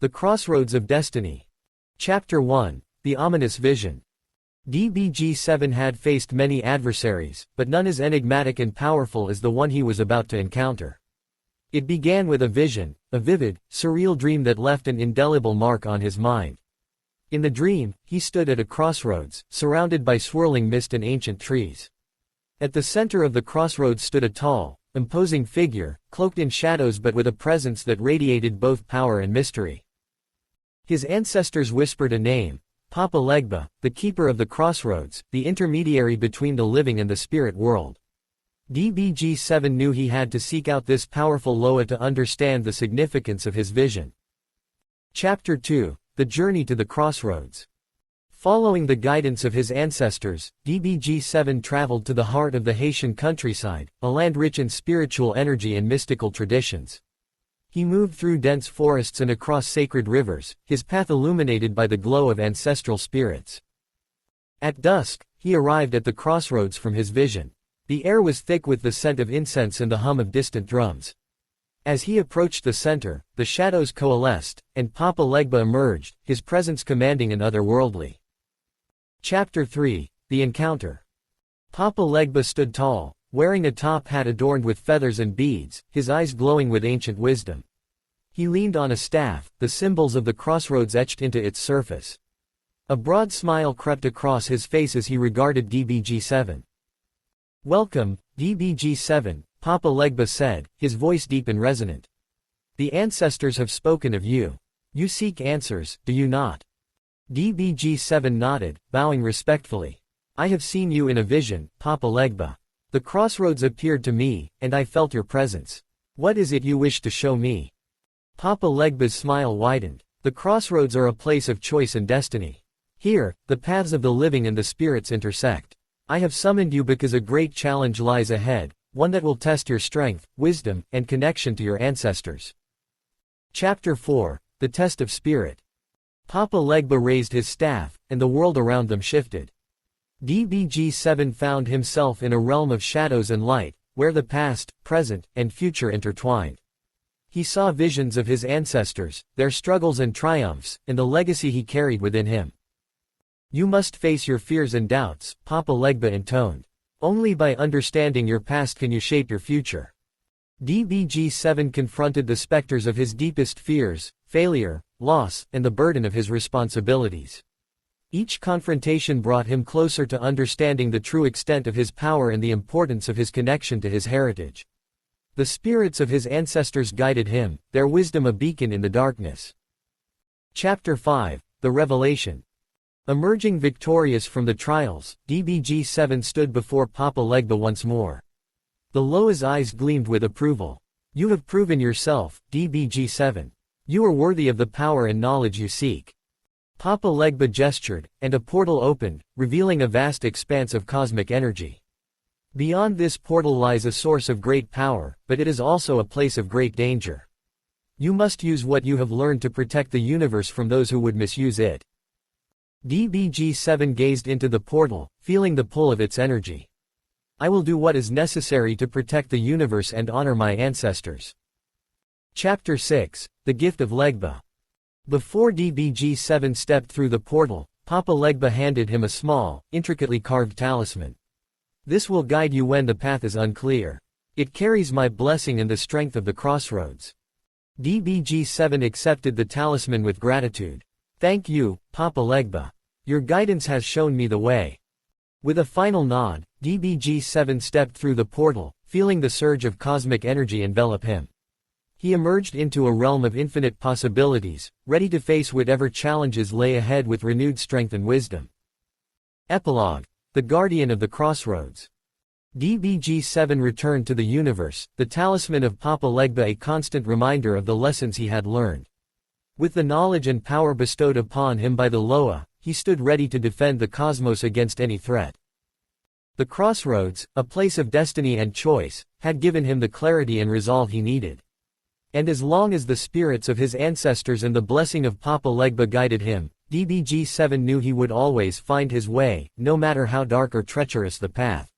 The Crossroads of Destiny. Chapter 1. The Ominous Vision. DBG7 had faced many adversaries, but none as enigmatic and powerful as the one he was about to encounter. It began with a vision, a vivid, surreal dream that left an indelible mark on his mind. In the dream, he stood at a crossroads, surrounded by swirling mist and ancient trees. At the center of the crossroads stood a tall, imposing figure, cloaked in shadows but with a presence that radiated both power and mystery. His ancestors whispered a name, Papa Legba, the keeper of the crossroads, the intermediary between the living and the spirit world. DBG7 knew he had to seek out this powerful Loa to understand the significance of his vision. Chapter 2. The Journey to the Crossroads. Following the guidance of his ancestors, DBG7 traveled to the heart of the Haitian countryside, a land rich in spiritual energy and mystical traditions. He moved through dense forests and across sacred rivers, his path illuminated by the glow of ancestral spirits. At dusk, he arrived at the crossroads from his vision. The air was thick with the scent of incense and the hum of distant drums. As he approached the center, the shadows coalesced, and Papa Legba emerged, his presence commanding and otherworldly. Chapter 3. The Encounter. Papa Legba stood tall, wearing a top hat adorned with feathers and beads, his eyes glowing with ancient wisdom. He leaned on a staff, the symbols of the crossroads etched into its surface. A broad smile crept across his face as he regarded DBG7. "Welcome, DBG7, Papa Legba said, his voice deep and resonant. "The ancestors have spoken of you. You seek answers, do you not?" DBG7 nodded, bowing respectfully. "I have seen you in a vision, Papa Legba. The crossroads appeared to me, and I felt your presence. What is it you wish to show me?" Papa Legba's smile widened. "The crossroads are a place of choice and destiny. Here, the paths of the living and the spirits intersect. I have summoned you because a great challenge lies ahead, one that will test your strength, wisdom, and connection to your ancestors." Chapter 4. The Test of Spirit. Papa Legba raised his staff, and the world around them shifted. DBG7 found himself in a realm of shadows and light, where the past, present, and future intertwined. He saw visions of his ancestors, their struggles and triumphs, and the legacy he carried within him. "You must face your fears and doubts," Papa Legba intoned. "Only by understanding your past can you shape your future." DBG7 confronted the specters of his deepest fears, failure, loss, and the burden of his responsibilities. Each confrontation brought him closer to understanding the true extent of his power and the importance of his connection to his heritage. The spirits of his ancestors guided him, their wisdom a beacon in the darkness. Chapter 5. The Revelation. Emerging victorious from the trials, DBG7 stood before Papa Legba once more. The Loa's eyes gleamed with approval. "You have proven yourself, DBG7. You are worthy of the power and knowledge you seek." Papa Legba gestured, and a portal opened, revealing a vast expanse of cosmic energy. "Beyond this portal lies a source of great power, but it is also a place of great danger. You must use what you have learned to protect the universe from those who would misuse it." DBG7 gazed into the portal, feeling the pull of its energy. "I will do what is necessary to protect the universe and honor my ancestors." Chapter 6. The Gift of Legba. Before DBG7 stepped through the portal, Papa Legba handed him a small, intricately carved talisman. "This will guide you when the path is unclear. It carries my blessing and the strength of the crossroads." DBG7 accepted the talisman with gratitude. "Thank you, Papa Legba. Your guidance has shown me the way." With a final nod, DBG7 stepped through the portal, feeling the surge of cosmic energy envelop him. He emerged into a realm of infinite possibilities, ready to face whatever challenges lay ahead with renewed strength and wisdom. Epilogue. The Guardian of the Crossroads. DBG7 returned to the universe, the talisman of Papa Legba a constant reminder of the lessons he had learned. With the knowledge and power bestowed upon him by the Loa, he stood ready to defend the cosmos against any threat. The crossroads, a place of destiny and choice, had given him the clarity and resolve he needed. And as long as the spirits of his ancestors and the blessing of Papa Legba guided him, DBG7 knew he would always find his way, no matter how dark or treacherous the path.